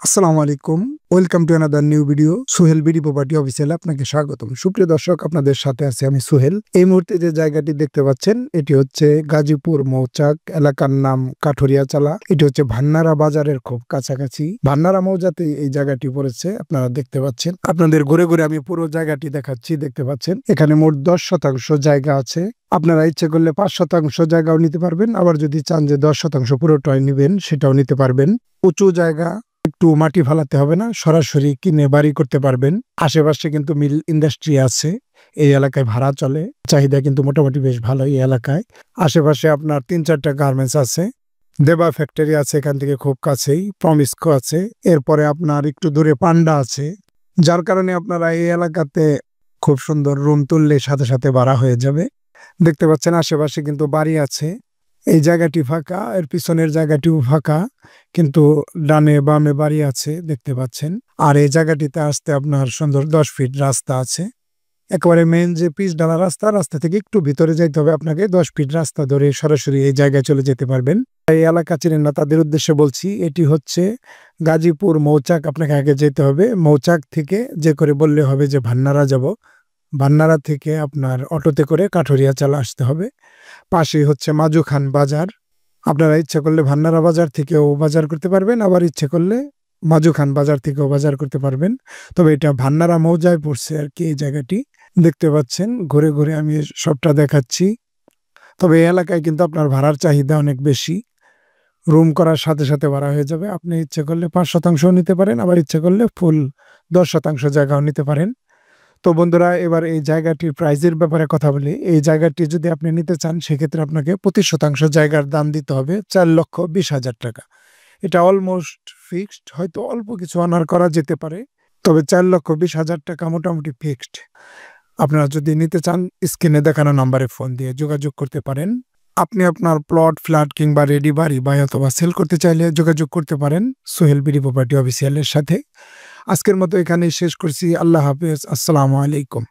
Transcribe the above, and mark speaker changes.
Speaker 1: আসসালামু আলাইকুম। Welcome to another new video. Sohel BD property অফিসিয়ালে আপনাকে স্বাগতম। সুপ্রিয় দর্শক, আপনাদের সাথে আছি আমি সোহেল। এই মুহূর্তে যে জায়গাটি দেখতে পাচ্ছেন এটি হচ্ছে গাজীপুর মৌচাক, এলাকার নাম কাঠুরিয়াচালা। এটি হচ্ছে ভান্নারা বাজারের খুব কাছাকাছি। ভান্নারা মৌজাতে এই জায়গাটি পড়েছে, আপনারা দেখতে পাচ্ছেন। আপনাদের ঘুরে ঘুরে আমি পুরো জায়গাটি দেখাচ্ছি, দেখতে পাচ্ছেন। এখানে মোট 10% জায়গা আছে। আপনারা ইচ্ছে করলে 5% জায়গাও নিতে পারবেন, আবার যদি চান যে 10% পুরোটাই নিবেন সেটাও নিতে পারবেন। উঁচু জায়গা, একটু মাটি ফালাতে হবে না, সরাসরি কিনে বাড়ি করতে পারবেন। আশেপাশে কিন্তু মিল ইন্ডাস্ট্রি আছে, এই এলাকায় ভাড়া চলে, চাহিদা কিন্তু মোটামুটি বেশ ভালো এই এলাকায়। আশেপাশে আপনার 3-4টা গার্মেন্টস আছে, দেবা ফ্যাক্টরি আছে এখান থেকে খুব কাছেই, প্রমিসকো আছে, এরপরে আপনার একটু দূরে পান্ডা আছে। যার কারণে আপনারা এই এলাকাতে খুব সুন্দর রুম তুললে সাথে সাথে ভাড়া হয়ে যাবে। দেখতে পাচ্ছেন আশেপাশে কিন্তু বাড়ি আছে। এই জায়গাটি ফাঁকা, এর পিছনের জায়গাটিও ফাঁকা, কিন্তু ডানে বামে বাড়ি আছে দেখতে পাচ্ছেন। আর এই জায়গাটিতে আসতে আপনার সুন্দর 10 ফিট রাস্তা আছে। একেবারে মেন যে পিচ ঢালা রাস্তা থেকে একটু ভিতরে যাইতে হবে আপনাকে। 10 ফিট রাস্তা ধরে সরাসরি এই জায়গায় চলে যেতে পারবেন। এই এলাকা চিনেন না তাদের উদ্দেশ্যে বলছি, এটি হচ্ছে গাজীপুর মৌচাক। আপনাকে আগে যেতে হবে, মৌচাক থেকে যে করে বললে হবে যে ভান্নারা যাব। ভান্নারা থেকে আপনার অটোতে করে কাঠুরিয়াচালা আসতে হবে। পাশেই হচ্ছে মাজু খান বাজার। আপনারা ইচ্ছা করলে ভান্নারা বাজার থেকেও বাজার করতে পারবেন, আবার ইচ্ছে করলে মাজু খান বাজার থেকেও বাজার করতে পারবেন। তবে এটা ভান্নারা মৌজায় পড়ছে আর কি এই জায়গাটি। দেখতে পাচ্ছেন ঘুরে ঘুরে আমি সবটা দেখাচ্ছি। তবে এই এলাকায় কিন্তু আপনার ভাড়ার চাহিদা অনেক বেশি। রুম করার সাথে সাথে ভাড়া হয়ে যাবে। আপনি ইচ্ছে করলে 5% নিতে পারেন, আবার ইচ্ছে করলে ফুল 10% জায়গাও নিতে পারেন। তো বন্ধুরা, এবার এই জায়গাটির প্রাইজের ব্যাপারে কথা বলি। এই জায়গাটি যদি আপনি নিতে চান সেক্ষেত্রে আপনাকে 25% জায়গার দাম দিতে হবে 4,20,000 টাকা। এটা অলমোস্ট ফিক্সড, হয়তো অল্প কিছু অনার করা যেতে পারে, তবে 4,20,000 টাকা মোটামুটি ফিক্সড। আপনারা যদি নিতে চান স্ক্রিনে দেখানো নাম্বারে ফোন দিয়ে যোগাযোগ করতে পারেন। আপনি আপনার প্লট, ফ্ল্যাট কিংবা রেডি বাড়ি বা অথবা সেল করতে চাইলে যোগাযোগ করতে পারেন সোহেল বিডি প্রপার্টি অফিসিয়ালের সাথে। আজকের মতো এখানেই শেষ করছি। আল্লাহ হাফেজ, আসসালামু আলাইকুম।